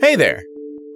Hey there!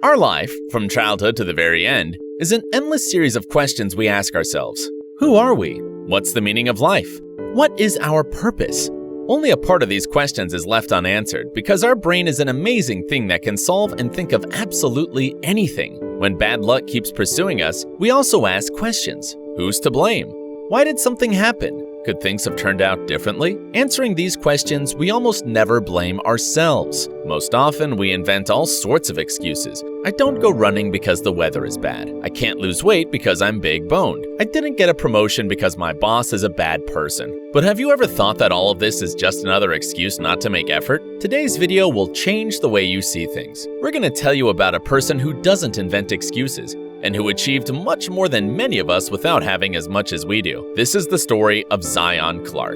Our life, from childhood to the very end, is an endless series of questions we ask ourselves. Who are we? What's the meaning of life? What is our purpose? Only a part of these questions is left unanswered because our brain is an amazing thing that can solve and think of absolutely anything. When bad luck keeps pursuing us, we also ask questions. Who's to blame? Why did something happen? Could things have turned out differently? Answering these questions, we almost never blame ourselves. Most often, we invent all sorts of excuses. I don't go running because the weather is bad. I can't lose weight because I'm big-boned. I didn't get a promotion because my boss is a bad person. But have you ever thought that all of this is just another excuse not to make effort? Today's video will change the way you see things. We're going to tell you about a person who doesn't invent excuses, and who achieved much more than many of us without having as much as we do. This is the story of Zion Clark.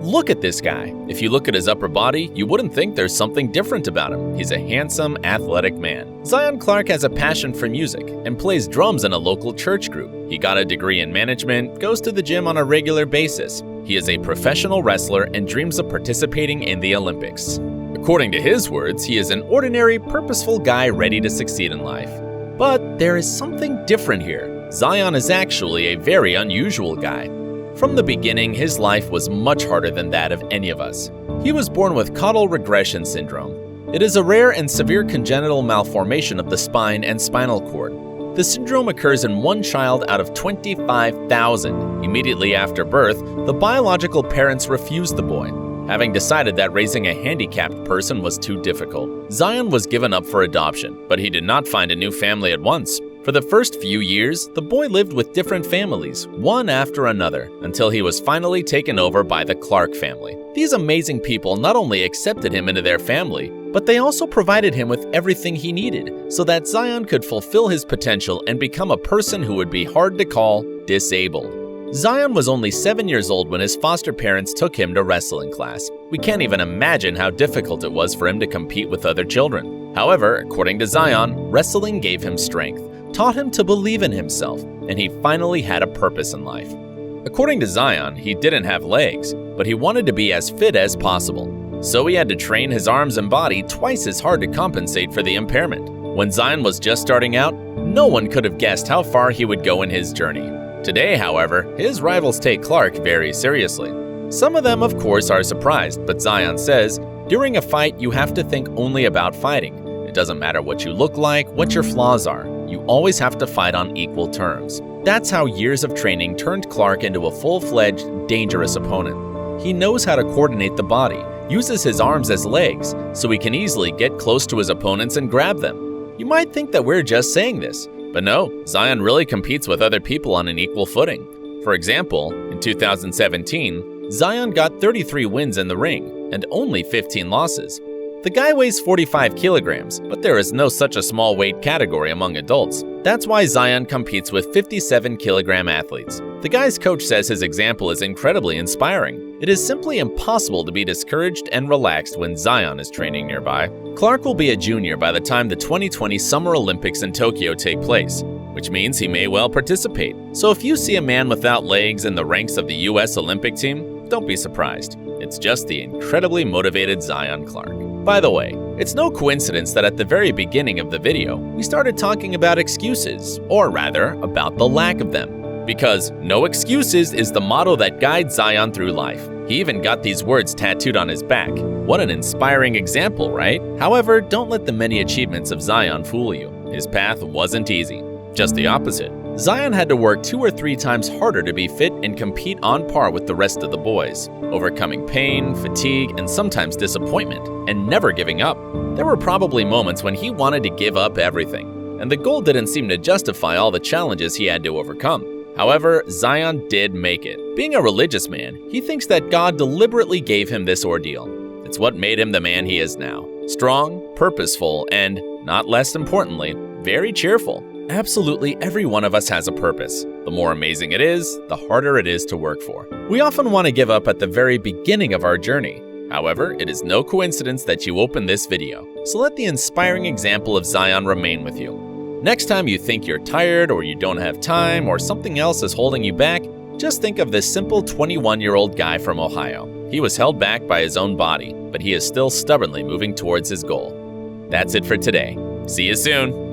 Look at this guy. If you look at his upper body, you wouldn't think there's something different about him. He's a handsome, athletic man. Zion Clark has a passion for music and plays drums in a local church group. He got a degree in management, goes to the gym on a regular basis. He is a professional wrestler and dreams of participating in the Olympics. According to his words, he is an ordinary, purposeful guy ready to succeed in life. But there is something different here. Zion is actually a very unusual guy. From the beginning, his life was much harder than that of any of us. He was born with caudal regression syndrome. It is a rare and severe congenital malformation of the spine and spinal cord. The syndrome occurs in one child out of 25,000. Immediately after birth, the biological parents refused the boy, having decided that raising a handicapped person was too difficult. Zion was given up for adoption, but he did not find a new family at once. For the first few years, the boy lived with different families, one after another, until he was finally taken over by the Clark family. These amazing people not only accepted him into their family, but they also provided him with everything he needed so that Zion could fulfill his potential and become a person who would be hard to call disabled. Zion was only 7 years old when his foster parents took him to wrestling class. We can't even imagine how difficult it was for him to compete with other children. However, according to Zion, wrestling gave him strength, taught him to believe in himself, and he finally had a purpose in life. According to Zion, he didn't have legs, but he wanted to be as fit as possible. So he had to train his arms and body twice as hard to compensate for the impairment. When Zion was just starting out, no one could have guessed how far he would go in his journey. Today, however, his rivals take Clark very seriously. Some of them, of course, are surprised, but Zion says, during a fight, you have to think only about fighting. It doesn't matter what you look like, what your flaws are. You always have to fight on equal terms. That's how years of training turned Clark into a full-fledged, dangerous opponent. He knows how to coordinate the body, uses his arms as legs, so he can easily get close to his opponents and grab them. You might think that we're just saying this, but no, Zion really competes with other people on an equal footing. For example, in 2017, Zion got 33 wins in the ring and only 15 losses. The guy weighs 45 kilograms, but there is no such a small weight category among adults. That's why Zion competes with 57-kilogram athletes. The guy's coach says his example is incredibly inspiring. It is simply impossible to be discouraged and relaxed when Zion is training nearby. Clark will be a junior by the time the 2020 Summer Olympics in Tokyo take place, which means he may well participate. So if you see a man without legs in the ranks of the US Olympic team, don't be surprised. It's just the incredibly motivated Zion Clark. By the way, it's no coincidence that at the very beginning of the video, we started talking about excuses, or rather, about the lack of them. Because no excuses is the motto that guides Zion through life. He even got these words tattooed on his back. What an inspiring example, right? However, don't let the many achievements of Zion fool you. His path wasn't easy. Just the opposite. Zion had to work 2 or 3 times harder to be fit and compete on par with the rest of the boys, overcoming pain, fatigue, and sometimes disappointment, and never giving up. There were probably moments when he wanted to give up everything, and the goal didn't seem to justify all the challenges he had to overcome. However, Zion did make it. Being a religious man, he thinks that God deliberately gave him this ordeal. It's what made him the man he is now. Strong, purposeful, and, not less importantly, very cheerful. Absolutely every one of us has a purpose. The more amazing it is, the harder it is to work for. We often want to give up at the very beginning of our journey. However, it is no coincidence that you opened this video, so let the inspiring example of Zion remain with you. Next time you think you're tired or you don't have time or something else is holding you back, Just think of this simple 21-year-old guy from Ohio. He was held back by his own body, but he is still stubbornly moving towards his goal. That's it for today. See you soon.